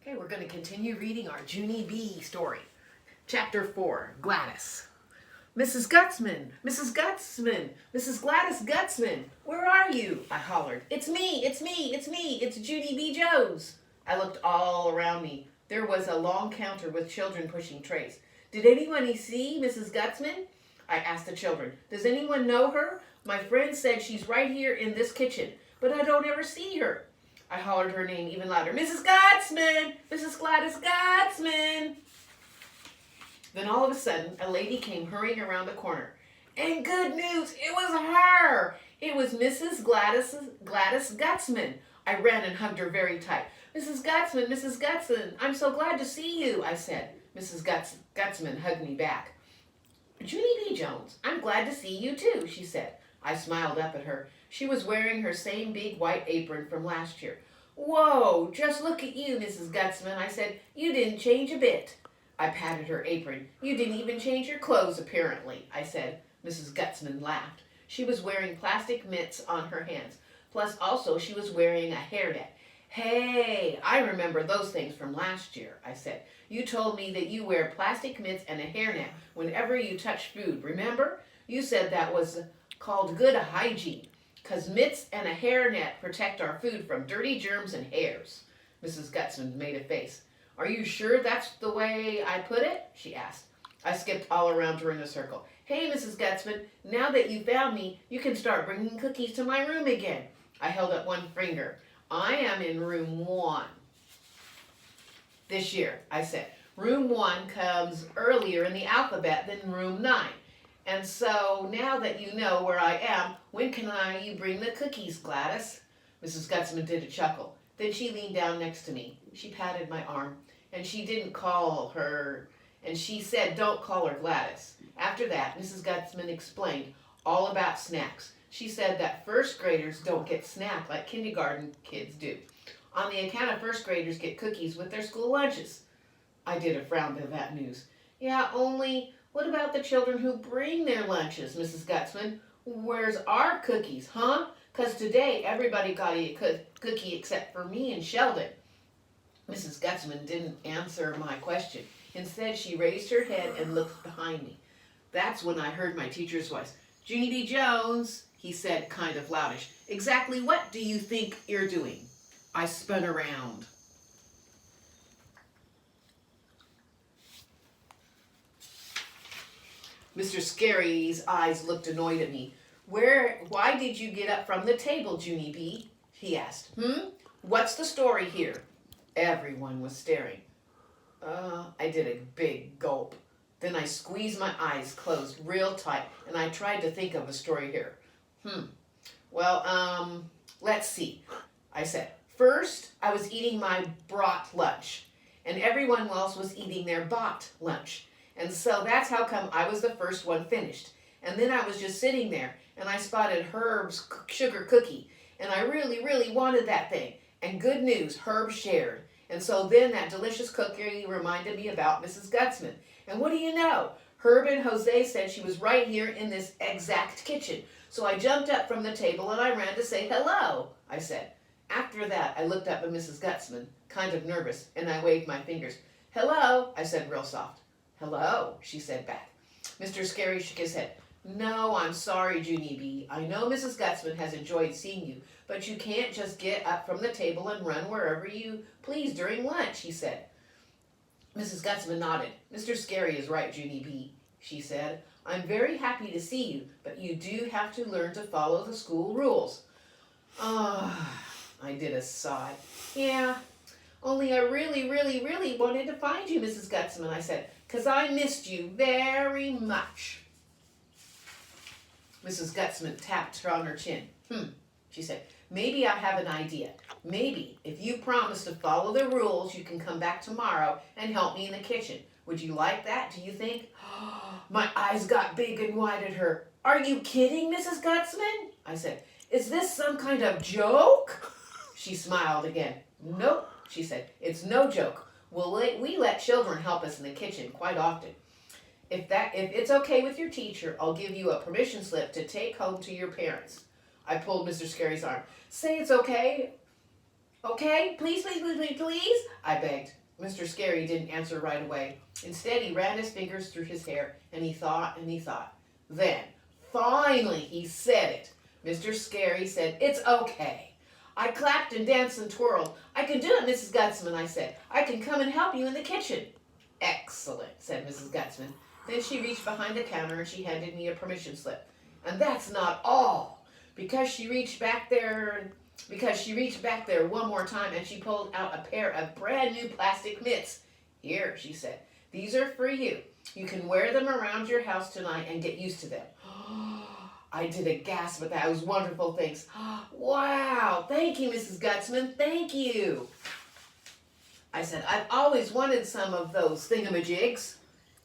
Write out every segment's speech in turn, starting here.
Okay, we're going to continue reading our Junie B story. Chapter 4, Gladys. Mrs. Gutzman, Mrs. Gutzman, Mrs. Gladys Gutzman, where are you? I hollered. It's me, it's Junie B. Jones. I looked all around me. There was a long counter with children pushing trays. Did anyone see Mrs. Gutzman? I asked the children. Does anyone know her? My friend said she's right here in this kitchen, but I don't ever see her. I hollered her name even louder. Mrs. Gutzman! Mrs. Gladys Gutzman! Then all of a sudden, a lady came hurrying around the corner. And good news, it was her! It was Mrs. Gladys Gutzman. I ran and hugged her very tight. Mrs. Gutzman, I'm so glad to see you, I said. Mrs. Gutzman hugged me back. Junie B. Jones, I'm glad to see you too, she said. I smiled up at her. She was wearing her same big white apron from last year. Whoa, just look at you, Mrs. Gutzman, I said. You didn't change a bit. I patted her apron. You didn't even change your clothes, apparently, I said. Mrs. Gutzman laughed. She was wearing plastic mitts on her hands. Plus, also, she was wearing a hairnet. Hey, I remember those things from last year, I said. You told me that you wear plastic mitts and a hairnet whenever you touch food, remember? You said that was called good hygiene, 'cause mitts and a hairnet protect our food from dirty germs and hairs. Mrs. Gutzman made a face. Are you sure that's the way I put it? She asked. I skipped all around her in a circle. Hey, Mrs. Gutzman, now that you found me, you can start bringing cookies to my room again. I held up one finger. I am in room 1. This year, I said. Room 1 comes earlier in the alphabet than room 9. And so, now that you know where I am, when can you bring the cookies, Gladys? Mrs. Gutzman did a chuckle. Then she leaned down next to me. She patted my arm, and she said, don't call her Gladys. After that, Mrs. Gutzman explained all about snacks. She said that first graders don't get snack like kindergarten kids do. On the account of first graders get cookies with their school lunches. I did a frown to that news. Yeah, only, what about the children who bring their lunches, Mrs. Gutzman? Where's our cookies, huh? 'Cause today everybody got a cookie except for me and Sheldon. Mrs. Gutzman didn't answer my question. Instead, she raised her head and looked behind me. That's when I heard my teacher's voice. Junie B. Jones, he said kind of loudish. Exactly what do you think you're doing? I spun around. Mr. Scary's eyes looked annoyed at me. Why did you get up from the table, Junie B? He asked. What's the story here? Everyone was staring. I did a big gulp. Then I squeezed my eyes closed real tight, and I tried to think of a story here. Well, let's see, I said. First, I was eating my brought lunch, and everyone else was eating their bought lunch. And so that's how come I was the first one finished. And then I was just sitting there, and I spotted Herb's sugar cookie, and I really, really wanted that thing. And good news, Herb shared. And so then that delicious cookie reminded me about Mrs. Gutzman. And what do you know? Herb and Jose said she was right here in this exact kitchen. So I jumped up from the table and I ran to say hello, I said. After that, I looked up at Mrs. Gutzman, kind of nervous, and I waved my fingers. Hello, I said real soft. Hello, she said back. Mr. Scary shook his head. No, I'm sorry, Junie B. I know Mrs. Gutzman has enjoyed seeing you, but you can't just get up from the table and run wherever you please during lunch, he said. Mrs. Gutzman nodded. Mr. Scary is right, Junie B., she said. I'm very happy to see you, but you do have to learn to follow the school rules. I did a sigh. Yeah, only I really, really, really wanted to find you, Mrs. Gutzman, I said, 'cause I missed you very much. Mrs. Gutzman tapped on her chin. She said, maybe I have an idea. Maybe if you promise to follow the rules, you can come back tomorrow and help me in the kitchen. Would you like that, do you think? My eyes got big and wide at her. Are you kidding, Mrs. Gutzman? I said, is this some kind of joke? She smiled again. Nope, she said, it's no joke. We let children help us in the kitchen quite often. If it's okay with your teacher, I'll give you a permission slip to take home to your parents. I pulled Mr. Scary's arm. Say it's okay. Okay? Please, please, please, please, please, I begged. Mr. Scary didn't answer right away. Instead, he ran his fingers through his hair, and he thought and he thought. Then, finally, he said it. Mr. Scary said, "It's okay." I clapped and danced and twirled. "I can do it, Mrs. Gutsman," I said. "I can come and help you in the kitchen." "Excellent," said Mrs. Gutsman. Then she reached behind the counter and she handed me a permission slip. And that's not all. Because she reached back there one more time and she pulled out a pair of brand new plastic mitts. "Here," she said. "These are for you. You can wear them around your house tonight and get used to them." I did a gasp at those wonderful things. "Wow, thank you, Mrs. Gutsman, thank you." I said, "I've always wanted some of those thingamajigs."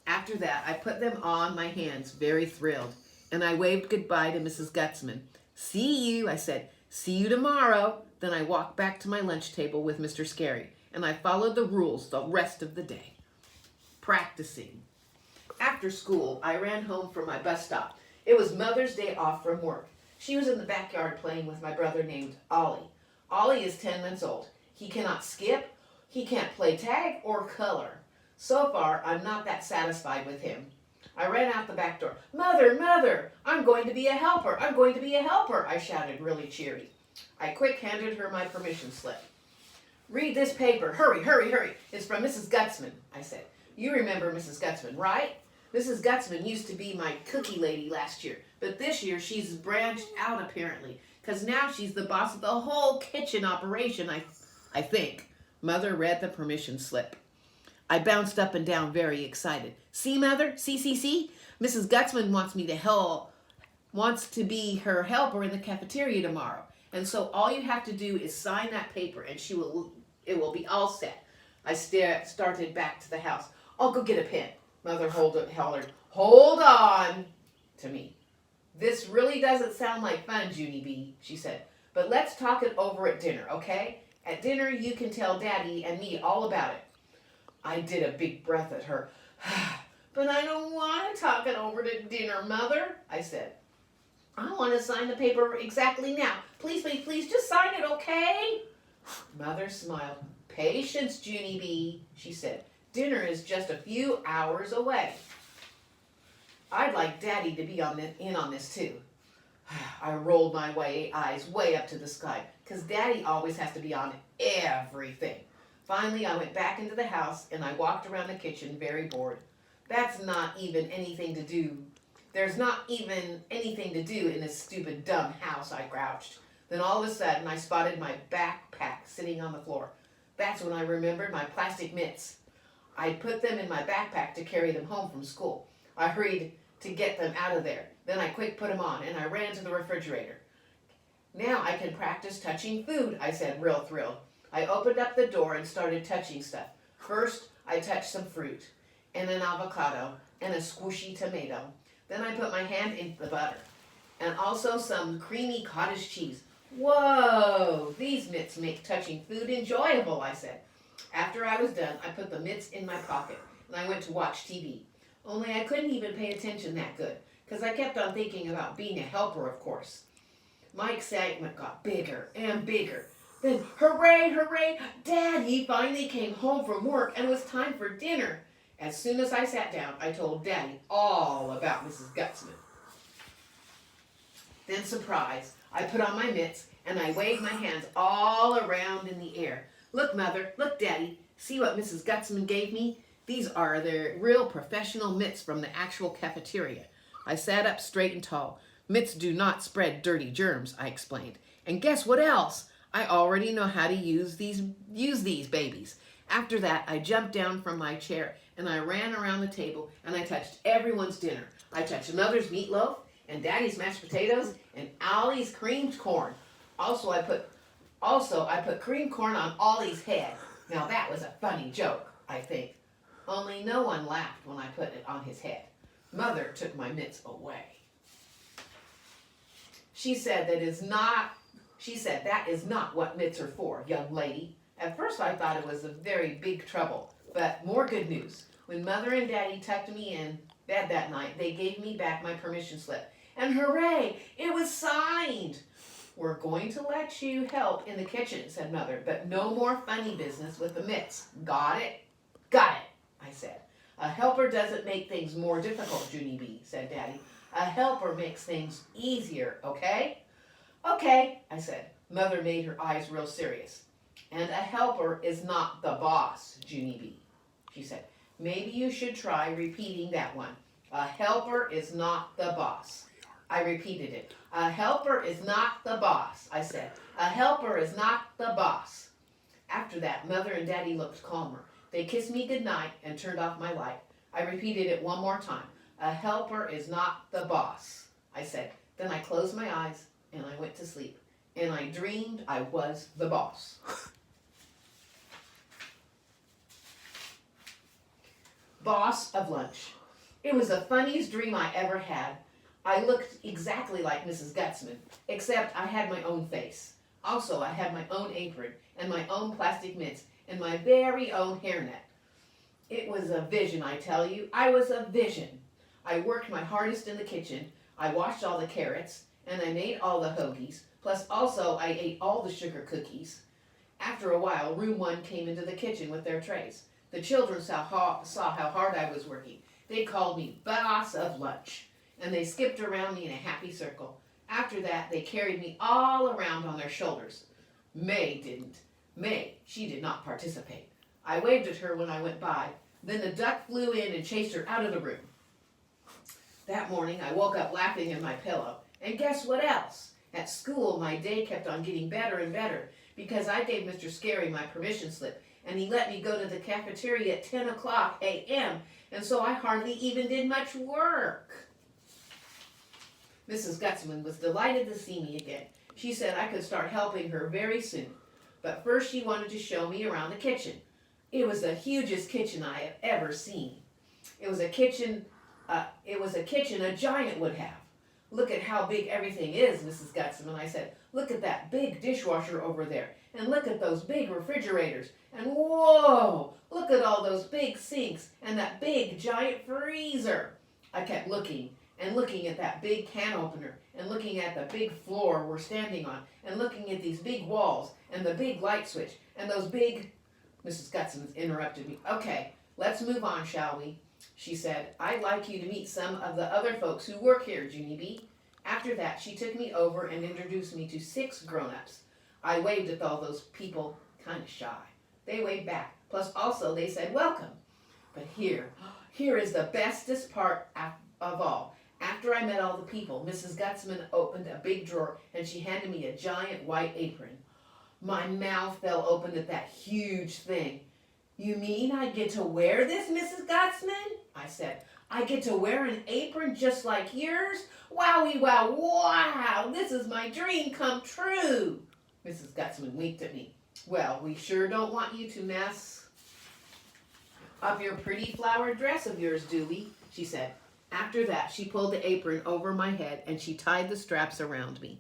After that, I put them on my hands, very thrilled, and I waved goodbye to Mrs. Gutsman. "See you," I said. "See you tomorrow." Then I walked back to my lunch table with Mr. Scary, and I followed the rules the rest of the day. Practicing. After school, I ran home from my bus stop. It was Mother's Day off from work. She was in the backyard playing with my brother named Ollie. Ollie is 10 months old. He cannot skip, he can't play tag or color. So far, I'm not that satisfied with him. I ran out the back door. "Mother, Mother, I'm going to be a helper. I'm going to be a helper," I shouted, really cheery. I quick handed her my permission slip. "Read this paper. Hurry, hurry, hurry. It's from Mrs. Gutsman," I said. "You remember Mrs. Gutsman, right? Mrs. Gutsman used to be my cookie lady last year, but this year she's branched out apparently, because now she's the boss of the whole kitchen operation, I think." Mother read the permission slip. I bounced up and down, very excited. "See, Mother? See? Mrs. Gutsman wants to be her helper in the cafeteria tomorrow. And so all you have to do is sign that paper and it will be all set." I started back to the house. "I'll go get a pen." Mother hollered, "Hold on," to me. "This really doesn't sound like fun, Junie B," she said. "But let's talk it over at dinner, okay? At dinner you can tell Daddy and me all about it." I did a big breath at her. "But I don't want to talk it over to dinner, Mother," I said. "I want to sign the paper exactly now. Please, please, please, just sign it, okay?" Mother smiled. "Patience, Junie B," she said. "Dinner is just a few hours away." I'd like Daddy to be in on this too. I rolled my eyes way up to the sky, because Daddy always has to be on everything. Finally, I went back into the house and I walked around the kitchen very bored. There's not even anything to do in this stupid, dumb house, I grouched. Then all of a sudden, I spotted my backpack sitting on the floor. That's when I remembered my plastic mitts. I put them in my backpack to carry them home from school. I hurried to get them out of there. Then I quick put them on and I ran to the refrigerator. "Now I can practice touching food," I said, real thrilled. I opened up the door and started touching stuff. First, I touched some fruit, and an avocado, and a squishy tomato. Then I put my hand in the butter, and also some creamy cottage cheese. "Whoa, these mitts make touching food enjoyable," I said. After I was done, I put the mitts in my pocket, and I went to watch TV. Only I couldn't even pay attention that good, because I kept on thinking about being a helper, of course. My excitement got bigger and bigger. Then, hooray, hooray, Daddy finally came home from work and it was time for dinner. As soon as I sat down, I told Daddy all about Mrs. Gutsman. Then, surprise, I put on my mitts and I waved my hands all around in the air. "Look, Mother, look, Daddy, see what Mrs. Gutsman gave me? These are the real professional mitts from the actual cafeteria." I sat up straight and tall. "Mitts do not spread dirty germs," I explained. "And guess what else? I already know how to use these babies." After that, I jumped down from my chair and I ran around the table and I touched everyone's dinner. I touched Mother's meatloaf and Daddy's mashed potatoes and Ollie's creamed corn. Also, I put creamed corn on Ollie's head. Now that was a funny joke, I think. Only no one laughed when I put it on his head. Mother took my mitts away. She said that is not what mitts are for, young lady. At first I thought it was a very big trouble, but more good news. When Mother and Daddy tucked me in bed that night, they gave me back my permission slip. And hooray, it was signed! We're going to let you help in the kitchen, said Mother, but no more funny business with the mitts. Got it? Got it, I said. A helper doesn't make things more difficult, Junie B, said Daddy. A helper makes things easier, okay? Okay, I said. Mother made her eyes real serious. And a helper is not the boss, Junie B, she said. Maybe you should try repeating that one. A helper is not the boss. I repeated it. A helper is not the boss, I said. A helper is not the boss. After that, Mother and Daddy looked calmer. They kissed me goodnight and turned off my light. I repeated it one more time. A helper is not the boss, I said. Then I closed my eyes and I went to sleep. And I dreamed I was the boss. Boss of lunch. It was the funniest dream I ever had. I looked exactly like Mrs. Gutzman, except I had my own face. Also, I had my own apron and my own plastic mitts and my very own hairnet. It was a vision, I tell you. I was a vision. I worked my hardest in the kitchen. I washed all the carrots, and I made all the hoagies. Plus, also, I ate all the sugar cookies. After a while, Room 1 came into the kitchen with their trays. The children saw how hard I was working. They called me boss of lunch, and they skipped around me in a happy circle. After that, they carried me all around on their shoulders. May didn't. May, she did not participate. I waved at her when I went by. Then the duck flew in and chased her out of the room. That morning, I woke up laughing in my pillow. And guess what else? At school, my day kept on getting better and better because I gave Mr. Scary my permission slip, and he let me go to the cafeteria at 10 o'clock a.m., and so I hardly even did much work. Mrs. Gutzman was delighted to see me again. She said I could start helping her very soon. But first she wanted to show me around the kitchen. It was the hugest kitchen I have ever seen. It was a kitchen a giant would have. Look at how big everything is, Mrs. Gutzman, I said. Look at that big dishwasher over there. And look at those big refrigerators. And whoa, look at all those big sinks and that big giant freezer. I kept looking and looking at that big can opener and looking at the big floor we're standing on and looking at these big walls and the big light switch and those big... Mrs. Gutzman interrupted me. Okay, let's move on, shall we? She said, I'd like you to meet some of the other folks who work here, Junie B. After that, she took me over and introduced me to 6 grown-ups. I waved at all those people, kind of shy. They waved back. Plus, also, they said, welcome. But here is the bestest part of all. After I met all the people, Mrs. Gutzman opened a big drawer and she handed me a giant white apron. My mouth fell open at that huge thing. You mean I get to wear this, Mrs. Gutzman? I said. I get to wear an apron just like yours? Wowie wow, wow, this is my dream come true. Mrs. Gutzman winked at me. Well, we sure don't want you to mess up your pretty flowered dress of yours, do we? She said. After that, she pulled the apron over my head and she tied the straps around me.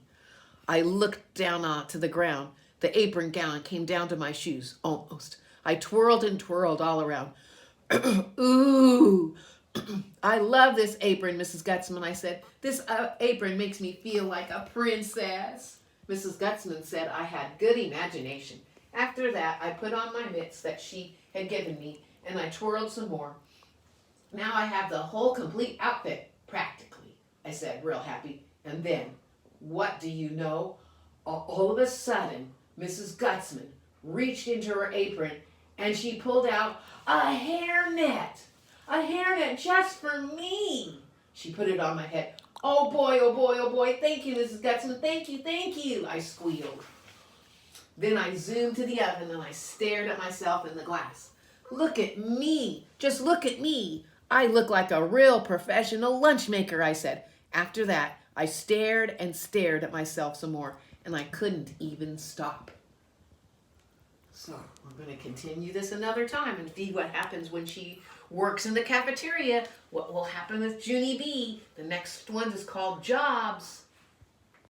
I looked down to the ground. The apron gown came down to my shoes, almost. I twirled and twirled all around. Ooh, I love this apron, Mrs. Gutzman, I said. This apron makes me feel like a princess. Mrs. Gutzman said I had good imagination. After that, I put on my mitts that she had given me, and I twirled some more. Now I have the whole complete outfit, practically, I said, real happy. And then, what do you know? All of a sudden, Mrs. Gutzman reached into her apron and she pulled out a hairnet just for me. She put it on my head. Oh boy, oh boy, oh boy, thank you, Mrs. Gutzman, thank you, I squealed. Then I zoomed to the oven and I stared at myself in the glass. Look at me, just look at me. I look like a real professional lunch maker, I said. After that, I stared and stared at myself some more, and I couldn't even stop. So we're going to continue this another time and see what happens when she works in the cafeteria. What will happen with Junie B. The next one is called Jobs.